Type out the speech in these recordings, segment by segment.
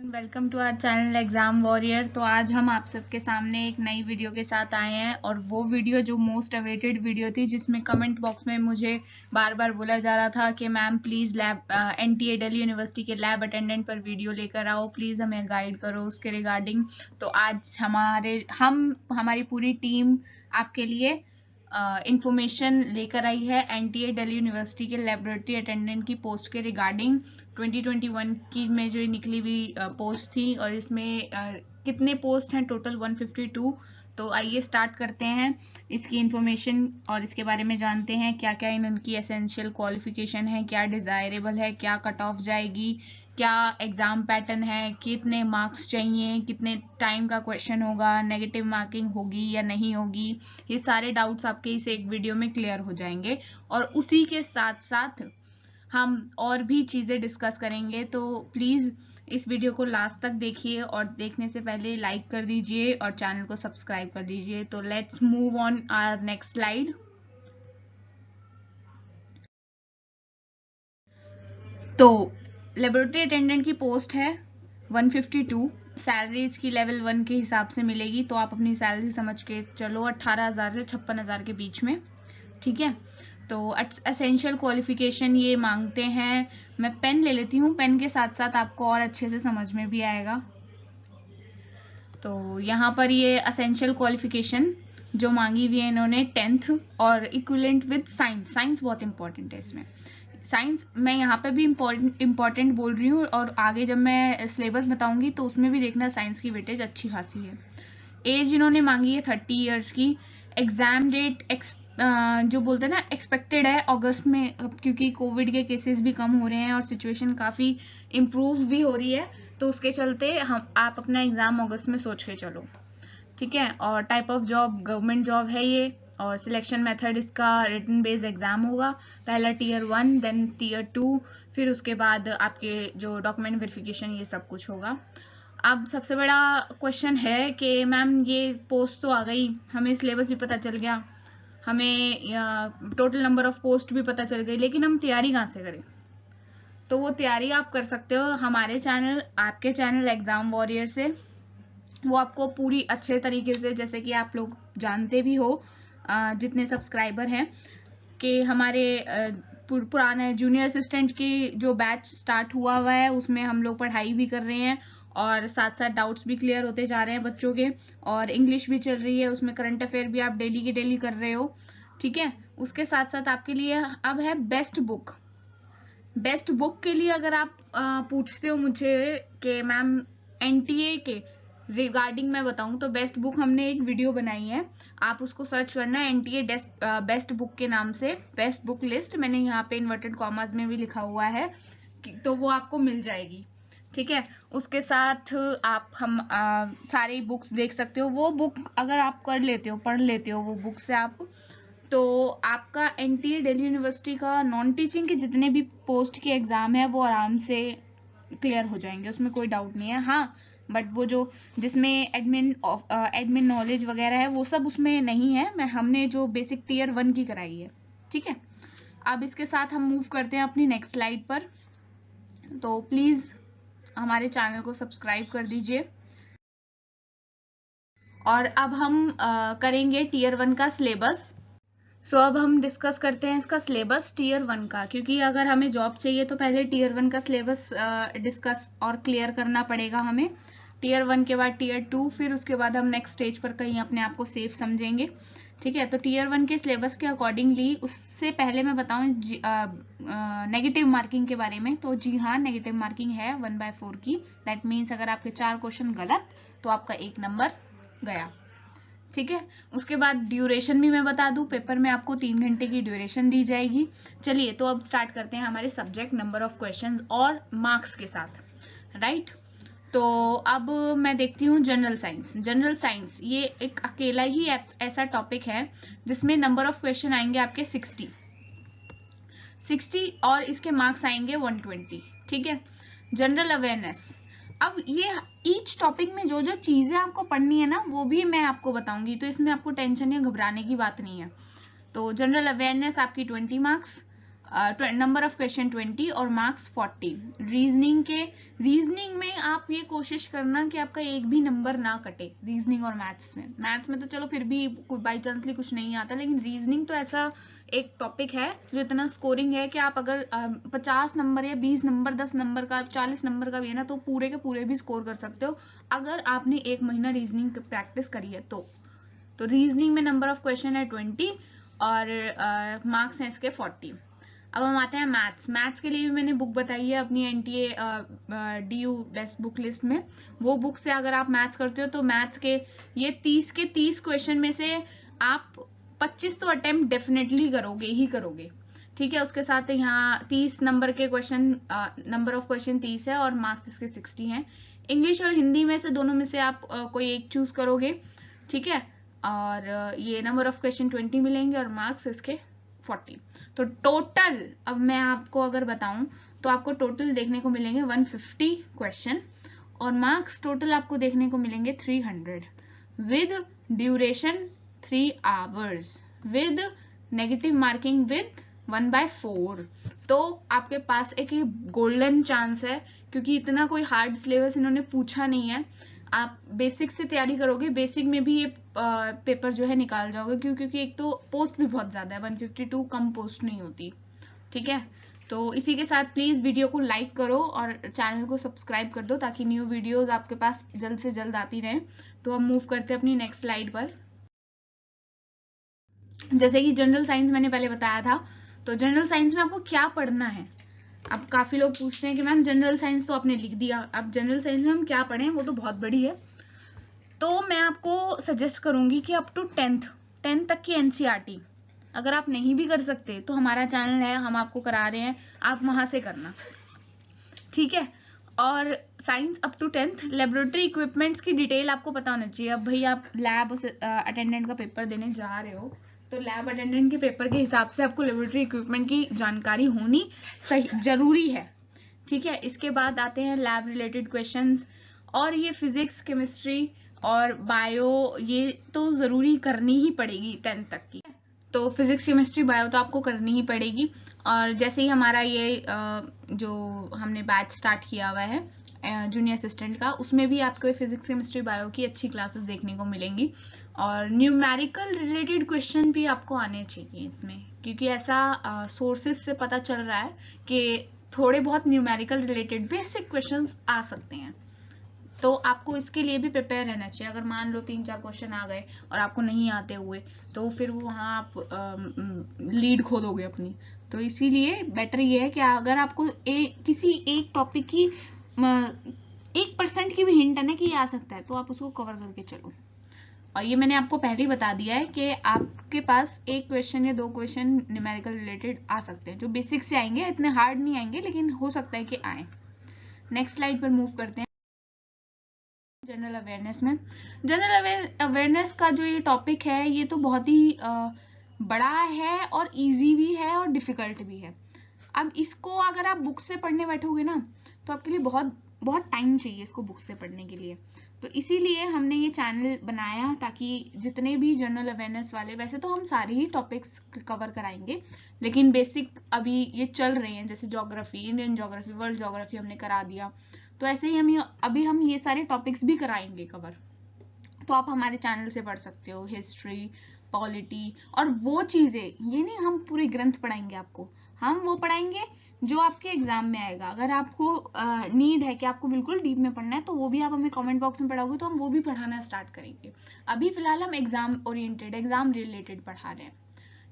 Welcome to our channel exam warrior. तो आज हम आप सबके सामने एक नई वीडियो के साथ आए हैं और वो वीडियो जो मोस्ट अवेटेड वीडियो थी, जिसमें कमेंट बॉक्स में मुझे बार बार बोला जा रहा था कि ma'am please lab NTA Delhi university के लैब अटेंडेंट पर वीडियो लेकर आओ, प्लीज़ हमें गाइड करो उसके रिगार्डिंग। तो आज हमारी पूरी टीम आपके लिए इंफॉर्मेशन लेकर आई है NTA दिल्ली यूनिवर्सिटी के लेबोरेटरी अटेंडेंट की पोस्ट के रिगार्डिंग। 2021 की में जो निकली हुई पोस्ट थी और इसमें कितने पोस्ट हैं टोटल 152। तो आइए स्टार्ट करते हैं इसकी इंफॉर्मेशन और इसके बारे में जानते हैं क्या क्या इनकी एसेंशियल क्वालिफिकेशन है, क्या डिज़ायरेबल है, क्या कट ऑफ जाएगी, क्या एग्ज़ाम पैटर्न है, कितने मार्क्स चाहिए, कितने टाइम का क्वेश्चन होगा, नेगेटिव मार्किंग होगी या नहीं होगी। ये सारे डाउट्स आपके इस एक वीडियो में क्लियर हो जाएंगे और उसी के साथ साथ हम और भी चीज़ें डिस्कस करेंगे। तो प्लीज़ इस वीडियो को लास्ट तक देखिए और देखने से पहले लाइक कर दीजिए और चैनल को सब्सक्राइब कर दीजिए। तो let's move on our next slide. तो लेबोरेटरी अटेंडेंट की पोस्ट है 152। सैलरी इसकी लेवल 1 के हिसाब से मिलेगी, तो आप अपनी सैलरी समझ के चलो 18,000 से 56,000 के बीच में। ठीक है, तो एसेंशियल क्वालिफिकेशन ये मांगते हैं। मैं पेन ले लेती हूँ, पेन के साथ साथ आपको और अच्छे से समझ में भी आएगा। तो यहाँ पर ये एसेंशियल क्वालिफिकेशन जो मांगी हुई है इन्होंने 10th और इक्विवेलेंट विद साइंस। साइंस बहुत इंपॉर्टेंट है इसमें। साइंस मैं यहाँ पे भी इम्पॉर्टेंट बोल रही हूँ और आगे जब मैं सिलेबस बताऊंगी तो उसमें भी देखना साइंस की वेटेज अच्छी खासी है। एज इन्होंने मांगी है 30 ईयर्स की। एग्जाम डेट जो बोलते हैं ना एक्सपेक्टेड है अगस्त में, क्योंकि कोविड के केसेस भी कम हो रहे हैं और सिचुएशन काफ़ी इम्प्रूव भी हो रही है, तो उसके चलते आप अपना एग्ज़ाम अगस्त में सोच के चलो। ठीक है, और type of job government job है ये। और सिलेक्शन मेथड इसका रिटन बेस्ड एग्जाम होगा। पहला Tier 1, देन Tier 2, फिर उसके बाद आपके जो डॉक्यूमेंट वेरिफिकेशन ये सब कुछ होगा। अब सबसे बड़ा क्वेश्चन है कि मैम ये पोस्ट तो आ गई, हमें सिलेबस भी पता चल गया, हमें टोटल नंबर ऑफ पोस्ट भी पता चल गई, लेकिन हम तैयारी कहाँ से करें? तो वो तैयारी आप कर सकते हो हमारे चैनल, आपके चैनल एग्जाम वॉरियर से। वो आपको पूरी अच्छे तरीके से, जैसे कि आप लोग जानते भी हो जितने सब्सक्राइबर हैं, कि हमारे पुराने जूनियर असिस्टेंट की जो बैच स्टार्ट हुआ है उसमें हम लोग पढ़ाई भी कर रहे हैं और साथ साथ डाउट्स भी क्लियर होते जा रहे हैं बच्चों के, और इंग्लिश भी चल रही है, उसमें करंट अफेयर भी आप डेली के डेली कर रहे हो। ठीक है, उसके साथ साथ आपके लिए अब है बेस्ट बुक। बेस्ट बुक के लिए अगर आप पूछते हो मुझे कि मैम NTA के रिगार्डिंग मैं बताऊं, तो बेस्ट बुक हमने एक वीडियो बनाई है, आप उसको सर्च करना है NTA बेस्ट बुक के नाम से। बेस्ट बुक लिस्ट मैंने यहाँ पे इन्वर्टेड कॉमर्स में भी लिखा हुआ है, तो वो आपको मिल जाएगी। ठीक है, उसके साथ आप सारे बुक्स देख सकते हो। वो बुक अगर आप कर लेते हो, पढ़ लेते हो वो बुक से आप, तो आपका NTA दिल्ली यूनिवर्सिटी का नॉन टीचिंग के जितने भी पोस्ट के एग्ज़ाम है वो आराम से क्लियर हो जाएंगे, उसमें कोई डाउट नहीं है। हाँ, बट वो जो जिसमें एडमिन नॉलेज वगैरह है वो सब उसमें नहीं है। हमने जो बेसिक Tier 1 की कराई है। ठीक है, अब इसके साथ हम मूव करते हैं अपनी नेक्स्ट स्लाइड पर। तो प्लीज़ हमारे चैनल को सब्सक्राइब कर दीजिए। और अब हम करेंगे Tier 1 का सिलेबस। सो अब हम डिस्कस करते हैं इसका सिलेबस Tier 1 का, क्योंकि अगर हमें जॉब चाहिए तो पहले Tier 1 का सिलेबस डिस्कस और क्लियर करना पड़ेगा हमें। Tier 1 के बाद Tier 2, फिर उसके बाद हम नेक्स्ट स्टेज पर कहीं अपने आप को सेफ समझेंगे। ठीक है, तो Tier 1 के सिलेबस के अकॉर्डिंगली, उससे पहले मैं बताऊं नेगेटिव मार्किंग के बारे में। तो जी हाँ, नेगेटिव मार्किंग है 1/4 की। दैट मीन्स अगर आपके 4 क्वेश्चन गलत तो आपका 1 नंबर गया। ठीक है, उसके बाद ड्यूरेशन भी मैं बता दूं, पेपर में आपको 3 घंटे की ड्यूरेशन दी जाएगी। चलिए, तो अब स्टार्ट करते हैं हमारे सब्जेक्ट, नंबर ऑफ क्वेश्चंस और मार्क्स के साथ। राइट, तो अब मैं देखती हूँ जनरल साइंस। जनरल साइंस ये एक अकेला ही ऐसा टॉपिक है जिसमें नंबर ऑफ क्वेश्चन आएंगे आपके 60 और इसके मार्क्स आएंगे 120। ठीक है, जनरल अवेयरनेस। अब ये ईच टॉपिक में जो जो चीज़ें आपको पढ़नी है ना वो भी मैं आपको बताऊंगी, तो इसमें आपको टेंशन या घबराने की बात नहीं है। तो जनरल अवेयरनेस आपकी 20 मार्क्स, नंबर ऑफ क्वेश्चन 20 और मार्क्स 40। रीजनिंग में आप ये कोशिश करना कि आपका एक भी नंबर ना कटे रीजनिंग और मैथ्स में तो चलो फिर भी बाई चांसली कुछ नहीं आता, लेकिन रीजनिंग तो ऐसा एक टॉपिक है जो इतना स्कोरिंग है कि आप अगर 50 नंबर या 20 नंबर 10 नंबर का 40 नंबर का भी है ना तो पूरे के पूरे भी स्कोर कर सकते हो अगर आपने 1 महीना रीजनिंग प्रैक्टिस करी है तो रीजनिंग में नंबर ऑफ क्वेश्चन है 20 और मार्क्स हैं इसके 40। अब हम आते हैं मैथ्स के लिए भी मैंने बुक बताई है अपनी NTA DU best book list में। वो बुक से अगर आप मैथ्स करते हो तो मैथ्स के ये 30 के 30 क्वेश्चन में से आप 25 तो अटेम्प्ट डेफिनेटली करोगे, ठीक है। उसके साथ यहाँ 30 नंबर के क्वेश्चन, नंबर ऑफ क्वेश्चन 30 है और मार्क्स इसके 60 हैं। इंग्लिश और हिंदी में से दोनों में से आप कोई एक चूज करोगे, ठीक है। और ये नंबर ऑफ क्वेश्चन 20 मिलेंगे और मार्क्स इसके 40। तो टोटल अब मैं आपको अगर बताऊं तो आपको टोटल देखने को मिलेंगे 150 क्वेश्चन और मार्क्स टोटल आपको देखने को मिलेंगे 300 with duration 3 hours with negative marking with 1/4। तो आपके पास एक गोल्डन चांस है क्योंकि इतना कोई हार्ड सिलेबस इन्होंने पूछा नहीं है। आप बेसिक से तैयारी करोगे, बेसिक में भी ये पेपर जो है निकाल जाओगे क्योंकि एक तो पोस्ट भी बहुत ज्यादा है, 152 कम पोस्ट नहीं होती, ठीक है। तो इसी के साथ प्लीज वीडियो को लाइक करो और चैनल को सब्सक्राइब कर दो ताकि न्यू वीडियोस आपके पास जल्द से जल्द आती रहे। तो हम मूव करते हैं अपनी नेक्स्ट स्लाइड पर। जैसे कि जनरल साइंस मैंने पहले बताया था, तो जनरल साइंस में आपको क्या पढ़ना है। अब काफी लोग पूछते हैं कि मैम जनरल साइंस तो आपने लिख दिया, अब जनरल साइंस में हम क्या पढ़ें, वो तो बहुत बड़ी है। तो मैं आपको सजेस्ट करूंगी कि अप टू 10th तक की NCERT अगर आप नहीं भी कर सकते तो हमारा चैनल है, हम आपको करा रहे हैं, आप वहां से करना, ठीक है। और science up to 10th laboratory equipments की डिटेल आपको पता होना चाहिए। अब भाई आप लैब अटेंडेंट का पेपर देने जा रहे हो तो लैब अटेंडेंट के पेपर के हिसाब से आपको लेबोरेटरी इक्विपमेंट की जानकारी होनी सही जरूरी है, ठीक है। इसके बाद आते हैं लैब रिलेटेड क्वेश्चंस और ये फिजिक्स केमिस्ट्री और बायो ये तो जरूरी करनी ही पड़ेगी 10th तक की। तो फिजिक्स केमिस्ट्री बायो तो आपको करनी ही पड़ेगी। और जैसे ही हमारा ये जो हमने बैच स्टार्ट किया हुआ है जूनियर असिस्टेंट का, उसमें भी आपको फिजिक्स केमिस्ट्री बायो की अच्छी क्लासेस देखने को मिलेंगी और न्यूमेरिकल रिलेटेड क्वेश्चन भी आपको आने चाहिए इसमें, क्योंकि ऐसा सोर्सेस से पता चल रहा है कि थोड़े बहुत न्यूमेरिकल रिलेटेड बेसिक क्वेश्चंस आ सकते हैं। तो आपको इसके लिए भी प्रिपेयर रहना चाहिए। अगर मान लो 3-4 क्वेश्चन आ गए और आपको नहीं आते हुए तो फिर वहां आप लीड खो दोगे अपनी। तो इसीलिए बेटर ये है कि अगर आपको किसी एक टॉपिक की 1% की भी हिंट है ना कि ये आ सकता है तो आप उसको कवर करके चलो। और ये मैंने आपको पहले ही बता दिया है कि आपके पास 1 क्वेश्चन या 2 क्वेश्चन न्यूमेरिकल रिलेटेड आ सकते हैं जो बेसिक से आएंगे, इतने हार्ड नहीं आएंगे लेकिन हो सकता है कि आए। नेक्स्ट स्लाइड पर मूव करते हैं। जनरल अवेयरनेस में जनरल अवेयरनेस का जो ये टॉपिक है ये तो बहुत ही बड़ा है और इजी भी है और डिफिकल्ट भी है। अब इसको अगर आप बुक से पढ़ने बैठोगे ना तो आपके लिए बहुत बहुत टाइम चाहिए इसको बुक से पढ़ने के लिए। तो इसीलिए हमने ये चैनल बनाया ताकि जितने भी जनरल अवेयरनेस वाले, वैसे तो हम सारे ही टॉपिक्स कवर कराएंगे लेकिन बेसिक अभी ये चल रहे हैं, जैसे geography, Indian geography, world geography हमने करा दिया, तो ऐसे ही अभी हम ये सारे टॉपिक्स भी कराएंगे कवर। तो आप हमारे चैनल से पढ़ सकते हो हिस्ट्री, पॉलिटी और वो चीजें, ये नहीं हम पूरे ग्रंथ पढ़ाएंगे आपको, हम वो पढ़ाएंगे जो आपके एग्जाम में आएगा। अगर आपको नीड है कि आपको बिल्कुल डीप में पढ़ना है तो वो भी आप हमें कमेंट बॉक्स में पढ़ाओगे तो हम वो भी पढ़ाना स्टार्ट करेंगे। अभी फिलहाल हम एग्जाम ओरिएंटेड, एग्जाम रिलेटेड पढ़ा रहे हैं।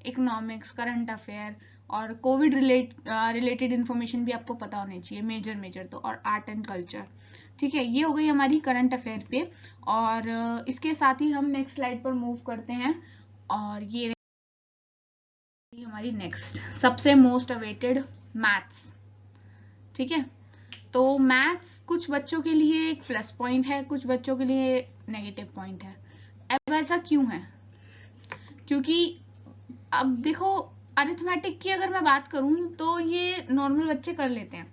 इकोनॉमिक्स, करंट अफेयर और कोविड रिलेटेड इन्फॉर्मेशन भी आपको पता होनी चाहिए, मेजर तो, और आर्ट एंड कल्चर, ठीक है। ये हो गई हमारी करंट अफेयर पे। और इसके साथ ही हम नेक्स्ट स्लाइड पर मूव करते हैं और ये हमारी नेक्स्ट सबसे मोस्ट अवेटेड मैथ्स, ठीक है। तो मैथ्स कुछ बच्चों के लिए एक प्लस पॉइंट है, कुछ बच्चों के लिए नेगेटिव पॉइंट है। अब ऐसा क्यों है? क्योंकि अब देखो अरिथमेटिक की अगर मैं बात करूं तो ये नॉर्मल बच्चे कर लेते हैं,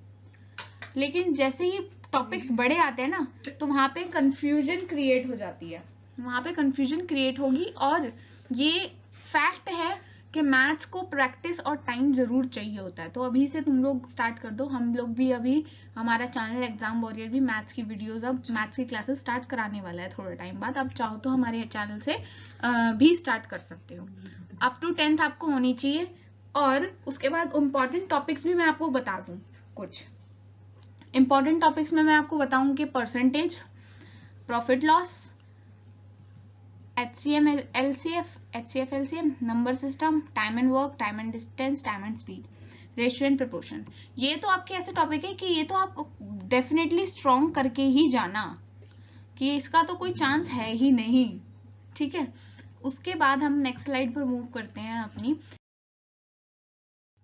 लेकिन जैसे ही टॉपिक्स बड़े आते हैं ना तो वहां पे कंफ्यूजन क्रिएट हो जाती है, वहां पे कंफ्यूजन क्रिएट होगी। और ये फैक्ट है कि मैथ्स को प्रैक्टिस और टाइम जरूर चाहिए होता है। तो अभी से तुम लोग स्टार्ट कर दो। हम लोग भी अभी हमारा चैनल एग्जाम वॉरियर भी मैथ्स की वीडियोस, अब मैथ्स की क्लासेस स्टार्ट कराने वाला है थोड़े टाइम बाद। अब चाहो तो हमारे चैनल से भी स्टार्ट कर सकते हो। अप टू 10th आपको होनी चाहिए। और उसके बाद इम्पॉर्टेंट टॉपिक्स भी मैं आपको बता दूं। कुछ इम्पॉर्टेंट टॉपिक्स में मैं आपको बताऊं कि percentage, profit loss, HCM LCF, HCF LCM, number system, time and work, time and distance, time and speed, ratio and proportion. ये तो आपके ऐसे टॉपिक है कि ये तो आप डेफिनेटली स्ट्रॉन्ग करके ही जाना, कि इसका तो कोई चांस है ही नहीं। ठीक है, उसके बाद हम नेक्स्ट स्लाइड पर मूव करते हैं अपनी।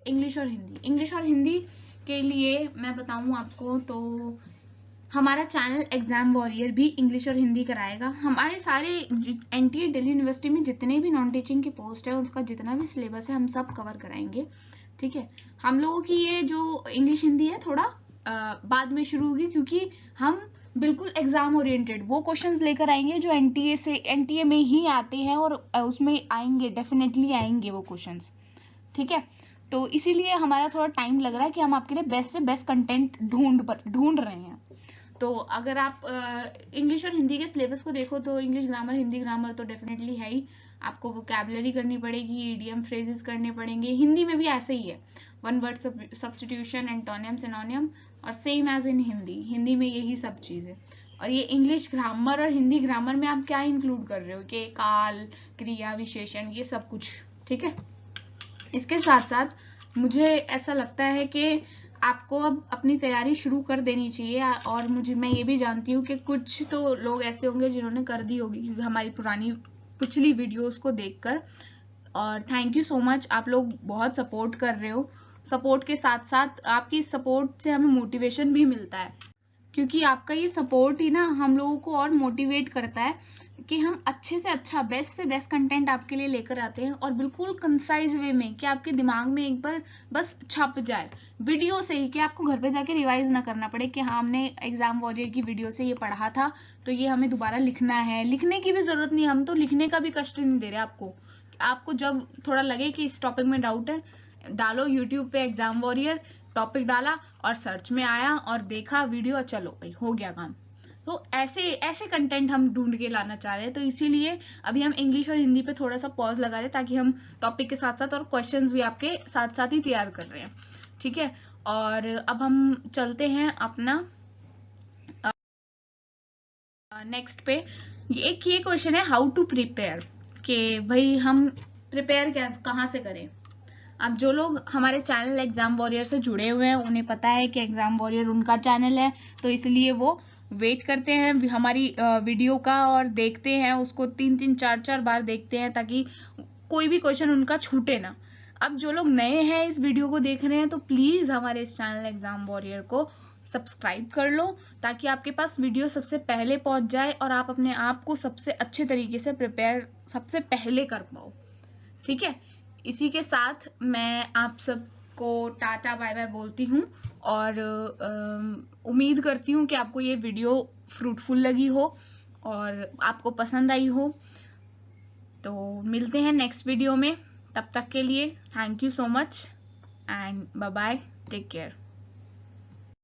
इंग्लिश और हिंदी। इंग्लिश और हिंदी के लिए मैं बताऊं आपको तो हमारा चैनल एग्जाम वॉरियर भी इंग्लिश और हिंदी कराएगा। हमारे सारे NTA दिल्ली यूनिवर्सिटी में जितने भी नॉन टीचिंग की पोस्ट है, उसका जितना भी सिलेबस है हम सब कवर कराएंगे। ठीक है, हम लोगों की ये जो इंग्लिश हिंदी है थोड़ा बाद में शुरू होगी, क्योंकि हम बिल्कुल एग्जाम ओरिएंटेड वो क्वेश्चंस लेकर आएंगे जो NTA में ही आते हैं, और उसमें आएंगे, डेफिनेटली आएंगे वो क्वेश्चंस। ठीक है, तो इसीलिए हमारा थोड़ा टाइम लग रहा है कि हम आपके लिए बेस्ट से बेस्ट कंटेंट ढूंढ रहे हैं। तो अगर आप इंग्लिश और हिंदी के सिलेबस को देखो तो इंग्लिश ग्रामर, हिंदी ग्रामर तो डेफिनेटली है ही। आपको वोकैबुलरी करनी पड़ेगी, इडियम फ्रेजेस करने पड़ेंगे। हिंदी में भी ऐसे ही है, one word substitution, antonym, synonym, और same as in Hindi. Hindi में यही सब चीजें। और ये इंग्लिश ग्रामर और हिंदी ग्रामर में आप क्या इंक्लूड कर रहे हो कि काल, क्रिया, विशेषण, ये सब कुछ। ठीक है, इसके साथ साथ मुझे ऐसा लगता है कि आपको अब अपनी तैयारी शुरू कर देनी चाहिए। और मैं ये भी जानती हूँ कि कुछ तो लोग ऐसे होंगे जिन्होंने कर दी होगी हमारी पुरानी पिछली वीडियोस को देखकर। और थैंक यू सो मच, आप लोग बहुत सपोर्ट कर रहे हो। सपोर्ट के साथ साथ आपकी सपोर्ट से हमें मोटिवेशन भी मिलता है, क्योंकि आपका ये सपोर्ट ही ना हम लोगों को और मोटिवेट करता है कि हम अच्छे से अच्छा, बेस्ट से बेस्ट कंटेंट आपके लिए लेकर आते हैं, और बिल्कुल कंसाइज वे में, कि आपके दिमाग में एक बार बस छप जाए वीडियो से ही, कि आपको घर पे जाके रिवाइज ना करना पड़े कि हाँ हमने एग्जाम वॉरियर की वीडियो से ये पढ़ा था तो ये हमें दोबारा लिखना है। लिखने की भी जरूरत नहीं, हम तो लिखने का भी कष्ट नहीं दे रहे आपको जब थोड़ा लगे कि इस टॉपिक में डाउट है, डालो यूट्यूब पे एग्जाम वॉरियर, टॉपिक डाला और सर्च में आया और देखा वीडियो, चलो भाई हो गया काम। तो ऐसे कंटेंट हम ढूंढ के लाना चाह रहे हैं। तो इसीलिए अभी हम इंग्लिश और हिंदी पे थोड़ा सा पॉज लगा रहे हैं, ताकि हम टॉपिक के साथ साथ और क्वेश्चंस भी आपके साथ साथ ही तैयार कर रहे हैं। ठीक है, और अब हम चलते हैं अपना नेक्स्ट पे। एक ये क्वेश्चन है, हाउ टू प्रिपेयर, कि भाई हम प्रिपेयर कहाँ से करें। अब जो लोग हमारे चैनल एग्जाम वॉरियर से जुड़े हुए हैं उन्हें पता है कि एग्जाम वॉरियर उनका चैनल है, तो इसलिए वो वेट करते हैं हमारी वीडियो का, और देखते हैं उसको 3-3, 4-4 बार देखते हैं, ताकि कोई भी क्वेश्चन उनका छूटे ना। अब जो लोग नए हैं इस वीडियो को देख रहे हैं, तो प्लीज हमारे इस चैनल एग्जाम वॉरियर को सब्सक्राइब कर लो, ताकि आपके पास वीडियो सबसे पहले पहुंच जाए और आप अपने आप को सबसे अच्छे तरीके से प्रिपेयर सबसे पहले कर पाओ। ठीक है, इसी के साथ मैं आप सबको टाटा बाय बाय बोलती हूँ, और उम्मीद करती हूँ कि आपको ये वीडियो फ्रूटफुल लगी हो और आपको पसंद आई हो। तो मिलते हैं नेक्स्ट वीडियो में, तब तक के लिए thank you so much and bye bye, take care.